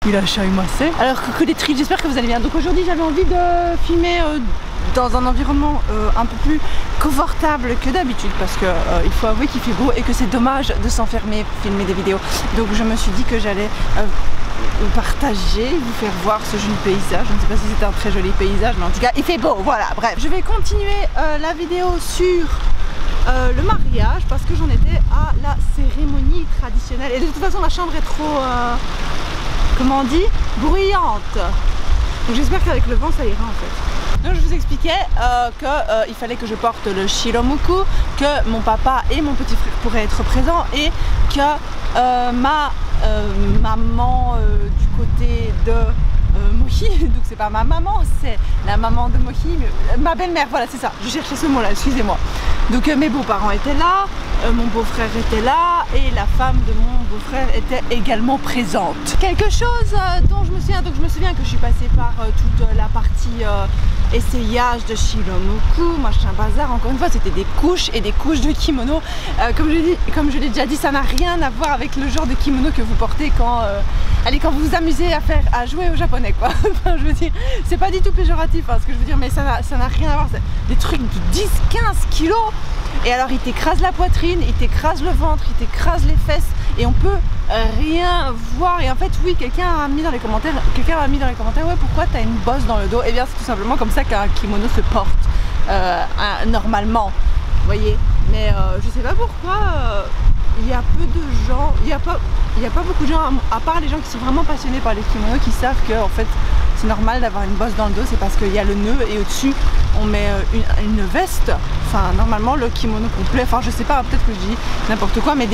Il a chahumassé. Alors coucou les triches, j'espère que vous allez bien. Donc aujourd'hui j'avais envie de filmer dans un environnement un peu plus confortable que d'habitude parce que il faut avouer qu'il fait beau et que c'est dommage de s'enfermer pour filmer des vidéos. Donc je me suis dit que j'allais vous partager, vous faire voir ce joli paysage. Je ne sais pas si c'est un très joli paysage, mais en tout cas il fait beau, voilà, bref. Je vais continuer la vidéo sur le mariage parce que j'en étais à la cérémonie traditionnelle et de toute façon la chambre est trop comment on dit, bruyante, donc j'espère qu'avec le vent ça ira en fait. Donc je vous expliquais qu'il fallait que je porte le shiromuku, que mon papa et mon petit frère pourraient être présents et que ma maman du côté de Mohi, donc c'est pas ma maman, c'est la maman de Mohi, ma belle-mère, voilà c'est ça, je cherchais ce mot là, excusez-moi. Donc mes beaux-parents étaient là, mon beau-frère était là et la femme de mon beau-frère était également présente. Quelque chose dont je me souviens que je suis passée par toute la partie essayage de shiromuku, machin bazar, encore une fois c'était des couches et des couches de kimono. Comme je l'ai déjà dit, ça n'a rien à voir avec le genre de kimono que vous portez quand vous vous amusez à jouer au japonais quoi. Enfin, je veux dire, c'est pas du tout péjoratif hein, ce que je veux dire, mais ça n'a rien à voir, c'est des trucs de 10-15 kilos et alors il t'écrase la poitrine, il t'écrase le ventre, il t'écrase les fesses et on peut rien voir. Et en fait oui, quelqu'un a mis dans les commentaires ouais, pourquoi t'as une bosse dans le dos? Et bien c'est tout simplement comme ça qu'un kimono se porte normalement, vous voyez. Mais je sais pas pourquoi il y a peu de gens, il y a pas beaucoup de gens à part les gens qui sont vraiment passionnés par les kimonos qui savent que en fait c'est normal d'avoir une bosse dans le dos, c'est parce qu'il y a le nœud et au-dessus on met une veste, enfin normalement le kimono complet, enfin je sais pas, peut-être que je dis n'importe quoi, mais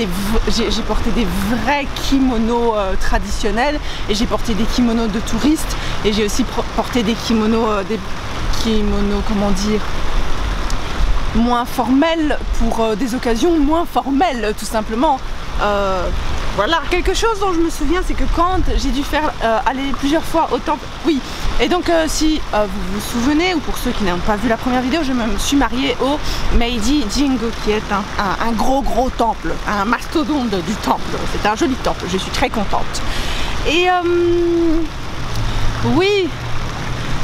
j'ai porté des vrais kimonos traditionnels et j'ai porté des kimonos de touristes et j'ai aussi porté des kimonos comment dire, moins formel pour des occasions moins formelles tout simplement. Voilà. Quelque chose dont je me souviens, c'est que quand j'ai dû faire aller plusieurs fois au temple, oui, et donc si vous vous souvenez, ou pour ceux qui n'ont pas vu la première vidéo, je me suis mariée au Meiji Jingu qui est un gros temple, un mastodonte du temple. C'est un joli temple, je suis très contente. Et oui,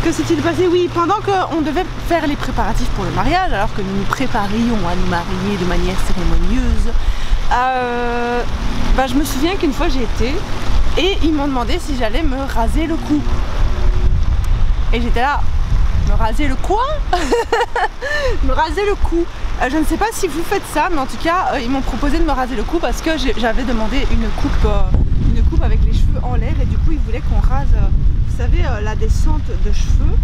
que s'est-il passé? Oui, pendant qu'on devait faire les préparatifs pour le mariage, alors que nous nous préparions à nous marier de manière cérémonieuse, je me souviens qu'une fois j'ai été et ils m'ont demandé si j'allais me raser le cou. Et j'étais là, me raser le quoi? Me raser le cou. Je ne sais pas si vous faites ça, mais en tout cas ils m'ont proposé de me raser le cou parce que j'avais demandé une coupe avec les cheveux en l'air et du coup ils voulaient qu'on rase, vous savez, la descente de cheveux.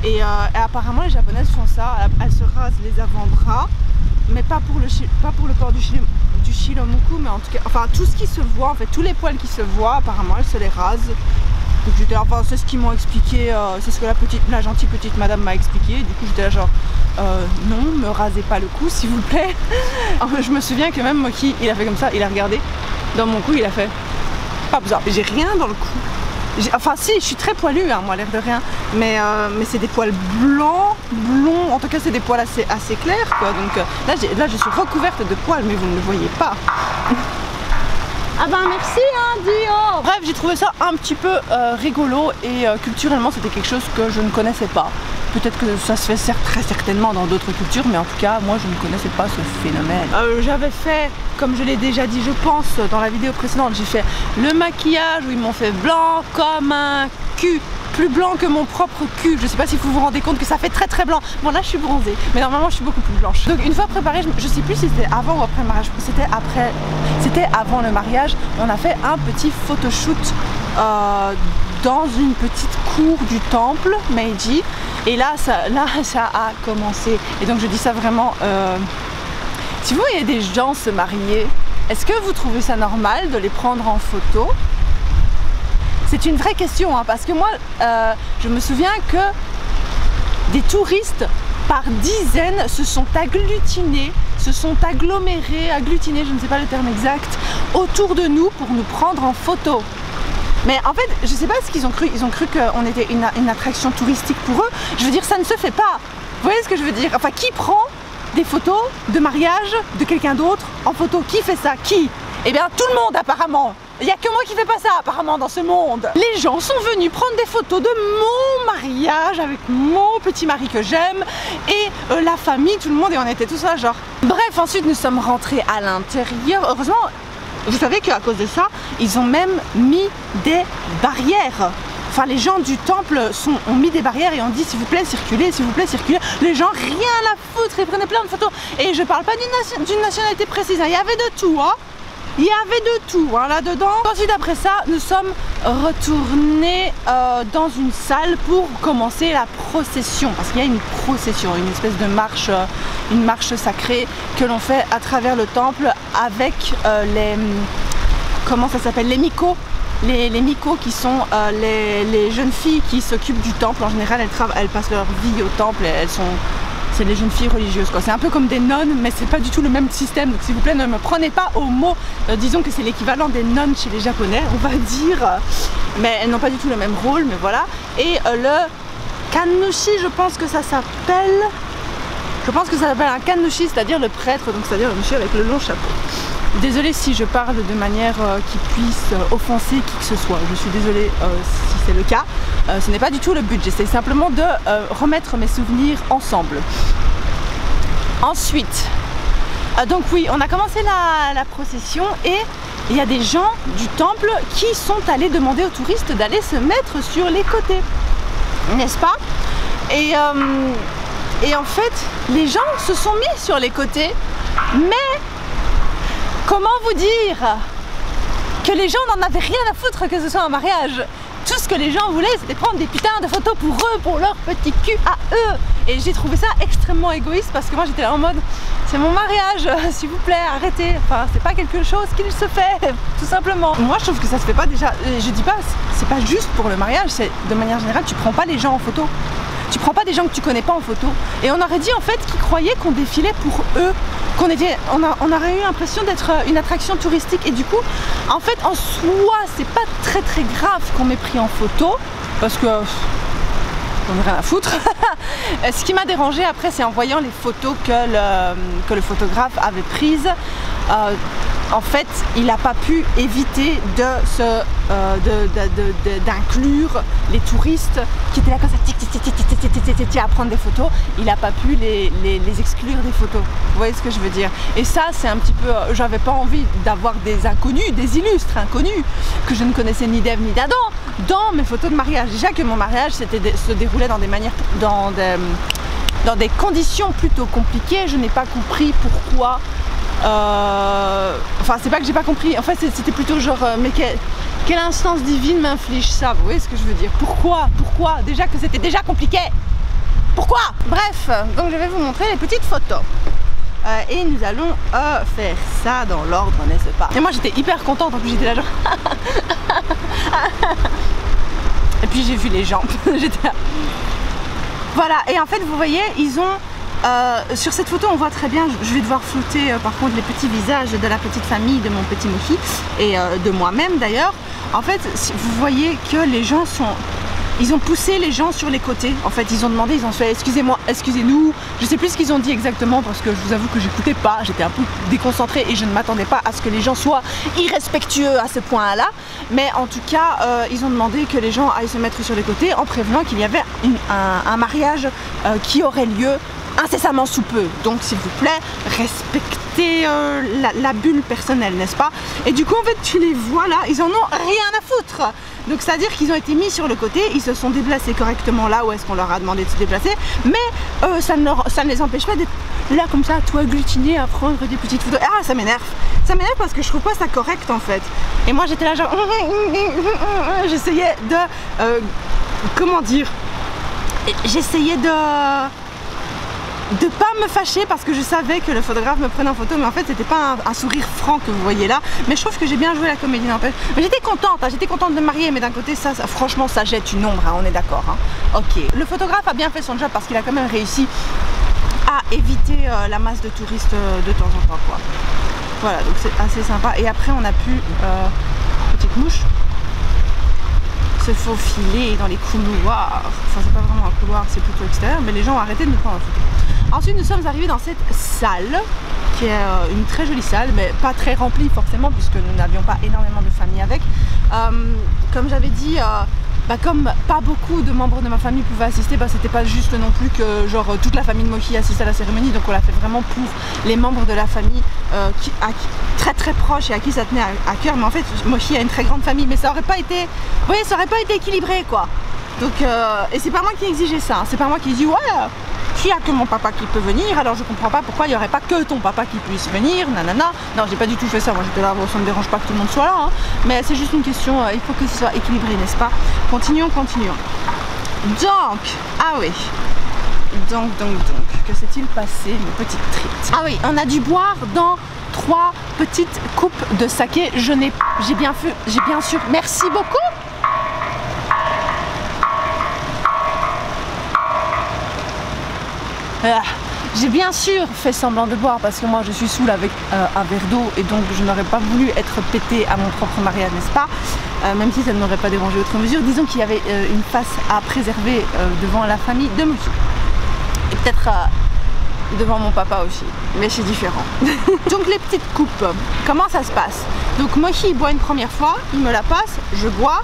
Et apparemment les japonaises font ça, elles se rasent les avant-bras, mais pas pour le corps du shiromuku, mais en tout cas, enfin tout ce qui se voit, en fait tous les poils qui se voient, apparemment elles se les rasent. Donc j'étais là, enfin c'est ce qu'ils m'ont expliqué, c'est ce que la gentille petite madame m'a expliqué. Du coup j'étais là genre non, me rasez pas le cou s'il vous plaît. Je me souviens que même Moki il a fait comme ça, il a regardé dans mon cou, il a fait pas besoin, j'ai rien dans le cou. Enfin si, je suis très poilue hein, moi l'air de rien, mais c'est des poils blonds, en tout cas c'est des poils assez clairs quoi, donc là je suis recouverte de poils mais vous ne le voyez pas. Ah ben merci hein Dio. Bref, j'ai trouvé ça un petit peu rigolo et culturellement c'était quelque chose que je ne connaissais pas. Peut-être que ça se fait très certainement dans d'autres cultures, mais en tout cas moi je ne connaissais pas ce phénomène. J'avais fait, comme je l'ai déjà dit je pense dans la vidéo précédente, j'ai fait le maquillage où ils m'ont fait blanc comme un cul, plus blanc que mon propre cul. Je sais pas si vous vous rendez compte que ça fait très blanc. Bon là je suis bronzée, mais normalement je suis beaucoup plus blanche. Donc une fois préparée, je sais plus si c'était avant ou après le mariage, c'était avant le mariage, on a fait un petit photoshoot dans une petite cour du temple Meiji et là ça a commencé. Et donc je dis ça vraiment, si vous voyez des gens se marier, est-ce que vous trouvez ça normal de les prendre en photo? C'est une vraie question hein, parce que moi je me souviens que des touristes par dizaines se sont agglutinés, se sont agglomérer, agglutiner, je ne sais pas le terme exact, autour de nous pour nous prendre en photo. Mais en fait, je sais pas ce qu'ils ont cru. Ils ont cru qu'on était une attraction touristique pour eux. Je veux dire, ça ne se fait pas. Vous voyez ce que je veux dire? Enfin, qui prend des photos de mariage de quelqu'un d'autre en photo? Qui fait ça? Qui? Eh bien, tout le monde apparemment. Il n'y a que moi qui fais pas ça apparemment dans ce monde. Les gens sont venus prendre des photos de mon mariage avec mon petit mari que j'aime et la famille, tout le monde, et on était tous là genre. Bref, ensuite nous sommes rentrés à l'intérieur. Heureusement, vous savez qu'à cause de ça, ils ont même mis des barrières. Enfin, les gens du temple ont mis des barrières et ont dit s'il vous plaît circulez, s'il vous plaît circulez. Les gens rien à foutre, ils prenaient plein de photos. Et je parle pas d'une nationalité précise, hein. Il y avait de tout, hein. Il y avait de tout hein, là-dedans. Ensuite après ça, nous sommes retournés dans une salle pour commencer la procession. Parce qu'il y a une procession, une espèce de marche, une marche sacrée que l'on fait à travers le temple avec les... Comment ça s'appelle? Les micos. Les micos qui sont les jeunes filles qui s'occupent du temple. En général, elles passent leur vie au temple et c'est les jeunes filles religieuses quoi. C'est un peu comme des nonnes, mais c'est pas du tout le même système. Donc s'il vous plaît, ne me prenez pas au mot. Disons que c'est l'équivalent des nonnes chez les Japonais, on va dire. Mais elles n'ont pas du tout le même rôle, mais voilà. Et le kannushi, je pense que ça s'appelle... Je pense que ça s'appelle un kannushi, c'est-à-dire le prêtre, donc c'est-à-dire le monsieur avec le long chapeau. Désolée si je parle de manière qui puisse offenser qui que ce soit, je suis désolée si c'est le cas. Ce n'est pas du tout le but, j'essaie simplement de remettre mes souvenirs ensemble. Ensuite, donc oui, on a commencé la procession et il y a des gens du temple qui sont allés demander aux touristes d'aller se mettre sur les côtés, n'est-ce pas? Et en fait, les gens se sont mis sur les côtés, mais... Comment vous dire que les gens n'en avaient rien à foutre que ce soit un mariage. Tout ce que les gens voulaient, c'était prendre des putains de photos pour eux, pour leur petit cul à eux. Et j'ai trouvé ça extrêmement égoïste parce que moi j'étais là en mode c'est mon mariage, s'il vous plaît, arrêtez. Enfin, c'est pas quelque chose qu'il se fait, tout simplement. Moi je trouve que ça se fait pas déjà. Je dis pas, c'est pas juste pour le mariage, c'est de manière générale, tu prends pas les gens en photo. Tu prends pas des gens que tu connais pas en photo. Et on aurait dit en fait qu'ils croyaient qu'on défilait pour eux, on aurait eu l'impression d'être une attraction touristique. Et du coup, en fait, en soi, c'est pas très grave qu'on m'ait pris en photo, parce que j'en ai rien à foutre. Ce qui m'a dérangé après, c'est en voyant les photos que le photographe avait prises. En fait, il n'a pas pu éviter d'inclure les touristes qui étaient là comme ça à prendre des photos. Il n'a pas pu les exclure des photos. Vous voyez ce que je veux dire? Et ça, c'est un petit peu... J'avais pas envie d'avoir des inconnus, des illustres inconnus, que je ne connaissais ni d'Ève ni d'Adam, dans mes photos de mariage. Déjà que mon mariage se déroulait dans des conditions plutôt compliquées. Je n'ai pas compris pourquoi... Enfin, c'est pas que j'ai pas compris, en fait c'était plutôt genre mais quelle instance divine m'inflige ça, vous voyez ce que je veux dire? Pourquoi? Déjà que c'était déjà compliqué. Pourquoi? Bref, donc je vais vous montrer les petites photos. Et nous allons faire ça dans l'ordre, n'est-ce pas? Et moi j'étais hyper contente, en plus j'étais là genre et puis j'ai vu les gens, j'étais là. Voilà, et en fait vous voyez, ils ont sur cette photo on voit très bien, je vais devoir flouter par contre les petits visages de la petite famille de mon petit Moki et de moi-même d'ailleurs. En fait vous voyez que les gens ils ont poussé les gens sur les côtés. En fait ils ont demandé, ils ont fait excusez-moi, excusez-nous. Je sais plus ce qu'ils ont dit exactement parce que je vous avoue que j'écoutais pas, j'étais un peu déconcentrée et je ne m'attendais pas à ce que les gens soient irrespectueux à ce point là. Mais en tout cas ils ont demandé que les gens aillent se mettre sur les côtés en prévenant qu'il y avait un mariage qui aurait lieu incessamment sous peu. Donc s'il vous plaît, respectez la bulle personnelle, n'est-ce pas? Et du coup en fait tu les vois là, ils en ont rien à foutre. Donc c'est à dire qu'ils ont été mis sur le côté, ils se sont déplacés correctement là où est-ce qu'on leur a demandé de se déplacer, mais ça ne les empêche pas d'être là comme ça, tout agglutiné à prendre des petites photos. Ah, ça m'énerve parce que je trouve pas ça correct en fait. Et moi j'étais là genre j'essayais de comment dire, j'essayais de pas me fâcher parce que je savais que le photographe me prenait en photo, mais en fait c'était pas un sourire franc que vous voyez là. Mais je trouve que j'ai bien joué la comédie, n'empêche. Mais j'étais contente de me marier, mais d'un côté ça franchement ça jette une ombre, hein, on est d'accord, hein. Ok, le photographe a bien fait son job parce qu'il a quand même réussi à éviter la masse de touristes de temps en temps quoi. Voilà, donc c'est assez sympa. Et après on a pu petite mouche se faufiler dans les couloirs. Enfin c'est pas vraiment un couloir, c'est plutôt extérieur, mais les gens ont arrêté de nous prendre en photo. Ensuite nous sommes arrivés dans cette salle qui est une très jolie salle, mais pas très remplie forcément, puisque nous n'avions pas énormément de famille avec. Comme j'avais dit, comme pas beaucoup de membres de ma famille pouvaient assister, c'était pas juste non plus que genre toute la famille de Mohi assiste à la cérémonie, donc on l'a fait vraiment pour les membres de la famille très très proches et à qui ça tenait à cœur. Mais en fait, Mohi a une très grande famille, mais ça aurait pas été, vous voyez, ça aurait pas été équilibré quoi. Donc, et c'est pas moi qui exigeais ça, hein. C'est pas moi qui dis ouais, s'il n'y a que mon papa qui peut venir, alors je comprends pas pourquoi il n'y aurait pas que ton papa qui puisse venir, nanana. Non, j'ai pas du tout fait ça, moi j'étais là, bon, ça me dérange pas que tout le monde soit là, hein. Mais c'est juste une question, il faut que ce soit équilibré, n'est-ce pas? Continuons. Donc, ah oui, donc, que s'est-il passé, mes petites trites? Ah oui, on a dû boire dans 3 petites coupes de saké. J'ai bien sûr, merci beaucoup. J'ai bien sûr fait semblant de boire parce que moi je suis saoule avec un verre d'eau et donc je n'aurais pas voulu être pétée à mon propre mariage, n'est-ce pas? Même si ça ne m'aurait pas dérangé outre mesure. Disons qu'il y avait une face à préserver devant la famille de Mohi. Et peut-être devant mon papa aussi, mais c'est différent. Donc les petites coupes, comment ça se passe? Donc Mohi boit une première fois, il me la passe, je bois.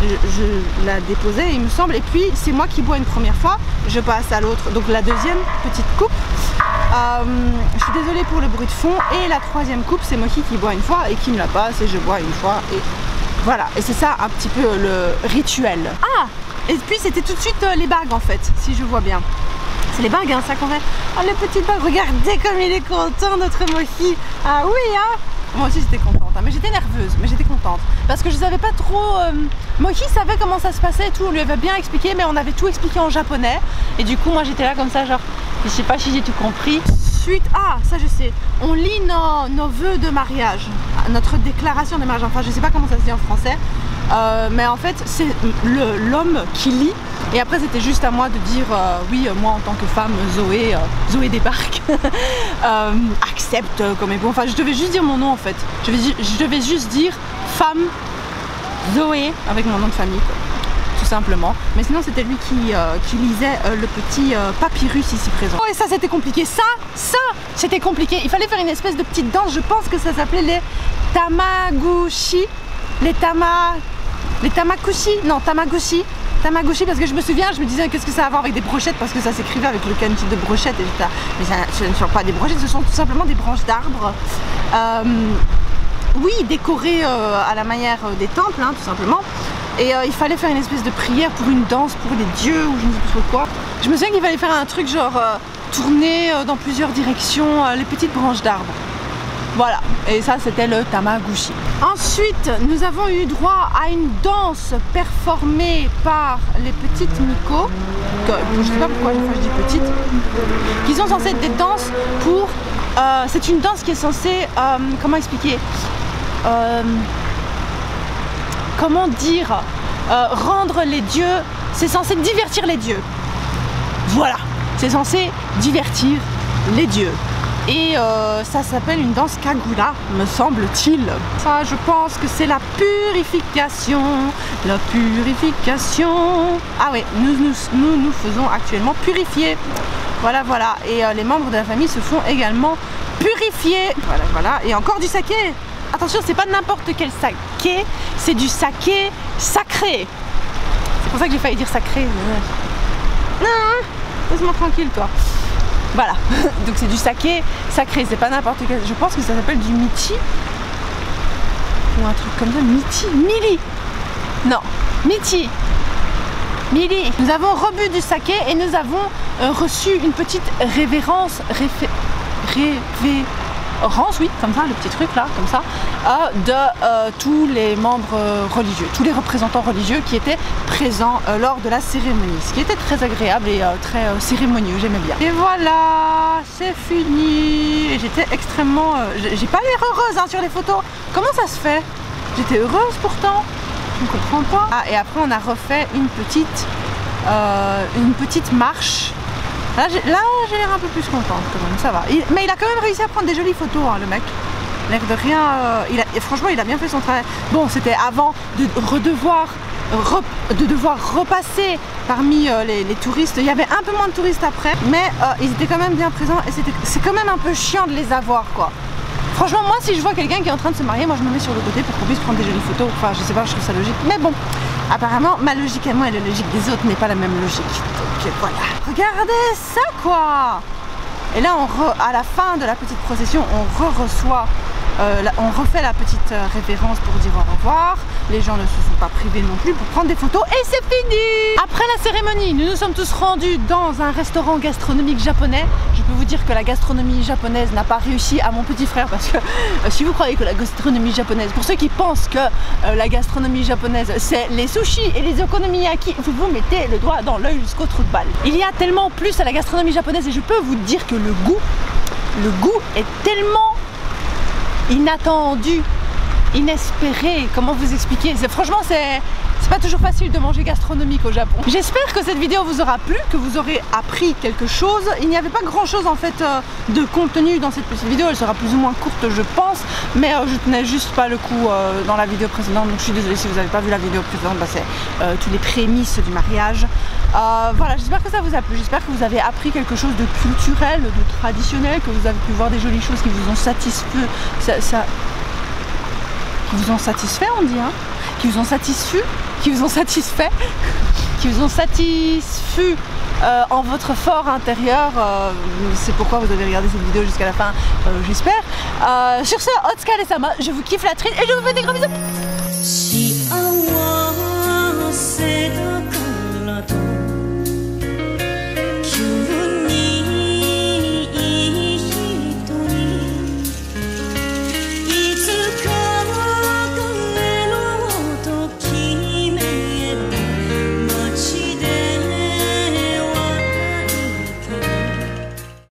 Je la déposais il me semble, et puis c'est moi qui bois une première fois, je passe à l'autre, donc la deuxième petite coupe. Je suis désolée pour le bruit de fond, et la troisième coupe c'est Mohi qui boit une fois et qui me la passe et je bois une fois, et voilà, et c'est ça un petit peu le rituel. Ah, et puis c'était tout de suite les bagues en fait, si je vois bien. C'est les bagues, hein, ça qu'on fait. Oh les petites bagues, regardez comme il est content notre Mohi. Ah oui hein. Moi aussi j'étais contente, hein, mais j'étais nerveuse, mais j'étais contente. Parce que je savais pas trop... Mohi savait comment ça se passait et tout, on lui avait bien expliqué, mais on avait tout expliqué en japonais. Et du coup moi j'étais là comme ça, genre, je sais pas si j'ai tout compris. Suite, ah ça je sais, on lit nos vœux de mariage, notre déclaration de mariage, enfin je sais pas comment ça se dit en français. Mais en fait c'est l'homme qui lit, et après c'était juste à moi de dire oui, moi en tant que femme, Zoé débarque, accepte comme époux. Enfin je devais juste dire mon nom en fait, je devais juste dire femme Zoé avec mon nom de famille quoi, tout simplement. Mais sinon c'était lui qui lisait le petit papyrus ici présent. Oh et ça c'était compliqué, ça c'était compliqué, il fallait faire une espèce de petite danse, je pense que ça s'appelait les tamaguchi, les tamaguchi, non tamaguchi, parce que je me souviens, je me disais qu'est-ce que ça a à voir avec des brochettes, parce que ça s'écrivait avec le cantif de brochettes, et j'étais là, mais ce ne sont pas des brochettes, ce sont tout simplement des branches d'arbres. Oui, décorées à la manière des temples, hein, tout simplement. Et il fallait faire une espèce de prière pour une danse, pour les dieux, ou je ne sais plus trop quoi. Je me souviens qu'il fallait faire un truc genre tourner dans plusieurs directions les petites branches d'arbres. Voilà, et ça c'était le tamaguchi. Ensuite, nous avons eu droit à une danse performée par les petites Miko, que je sais pas pourquoi je dis petites, qui sont censées être des danses pour... c'est une danse qui est censée... comment expliquer, comment dire, rendre les dieux... C'est censé divertir les dieux. Voilà, c'est censé divertir les dieux. Et ça s'appelle une danse Kagura, me semble-t-il. Ça, je pense que c'est la purification. La purification. Ah oui, nous faisons actuellement purifier. Voilà, voilà. Et les membres de la famille se font également purifier. Voilà, voilà. Et encore du saké. Attention, c'est pas n'importe quel saké, c'est du saké sacré. C'est pour ça que j'ai failli dire sacré. Non, laisse-moi tranquille, toi. Voilà, donc c'est du saké sacré, c'est pas n'importe quel. Je pense que ça s'appelle du michi. Ou un truc comme ça, mili. Non, michi. Mili. Nous avons rebu du saké et nous avons reçu une petite révérence, oui, comme ça, le petit truc là, comme ça, de tous les membres religieux, tous les représentants religieux qui étaient présents lors de la cérémonie, ce qui était très agréable et très cérémonieux, j'aimais bien. Et voilà, c'est fini. Et j'étais extrêmement... j'ai pas l'air heureuse hein, sur les photos. Comment ça se fait? J'étais heureuse pourtant, je ne comprends pas. Ah, et après on a refait une petite marche. Là j'ai l'air un peu plus contente quand même, ça va. Mais il a quand même réussi à prendre des jolies photos, hein, le mec. L'air de rien, franchement il a bien fait son travail. Bon, c'était avant de redevoir devoir repasser parmi les touristes. Il y avait un peu moins de touristes après, mais ils étaient quand même bien présents et c'est quand même un peu chiant de les avoir quoi. Franchement moi si je vois quelqu'un qui est en train de se marier, moi je me mets sur le côté pour qu'on puisse prendre des jolies photos. Enfin je sais pas, je trouve ça logique. Mais bon, apparemment ma logique à moi et la logique des autres n'est pas la même logique. Donc voilà. Regardez ça quoi. Et là à la fin de la petite procession on reçoit on refait la petite révérence pour dire au revoir. Les gens ne se sont pas privés non plus pour prendre des photos et c'est fini. Après la cérémonie, nous nous sommes tous rendus dans un restaurant gastronomique japonais. Je peux vous dire que la gastronomie japonaise n'a pas réussi à mon petit frère parce que si vous croyez que la gastronomie japonaise, pour ceux qui pensent que la gastronomie japonaise c'est les sushis et les okonomiyaki, vous vous mettez le doigt dans l'œil jusqu'au trou de balle. Il y a tellement plus à la gastronomie japonaise et je peux vous dire que le goût est tellement inattendu, inespéré, comment vous expliquer? Franchement c'est pas toujours facile de manger gastronomique au Japon. J'espère que cette vidéo vous aura plu, que vous aurez appris quelque chose. Il n'y avait pas grand chose en fait de contenu dans cette petite vidéo, elle sera plus ou moins courte je pense, mais je tenais juste pas le coup dans la vidéo précédente, donc je suis désolée si vous n'avez pas vu la vidéo précédente, bah, c'est tous les prémices du mariage. Voilà, j'espère que ça vous a plu, j'espère que vous avez appris quelque chose de culturel, de traditionnel, que vous avez pu voir des jolies choses qui vous ont satisfait, qui vous ont satisfait on dit hein, qui vous ont satisfait, en votre fort intérieur, c'est pourquoi vous avez regardé cette vidéo jusqu'à la fin, j'espère. Sur ce, Otsukare-sama, je vous kiffe la trite et je vous fais des gros bisous.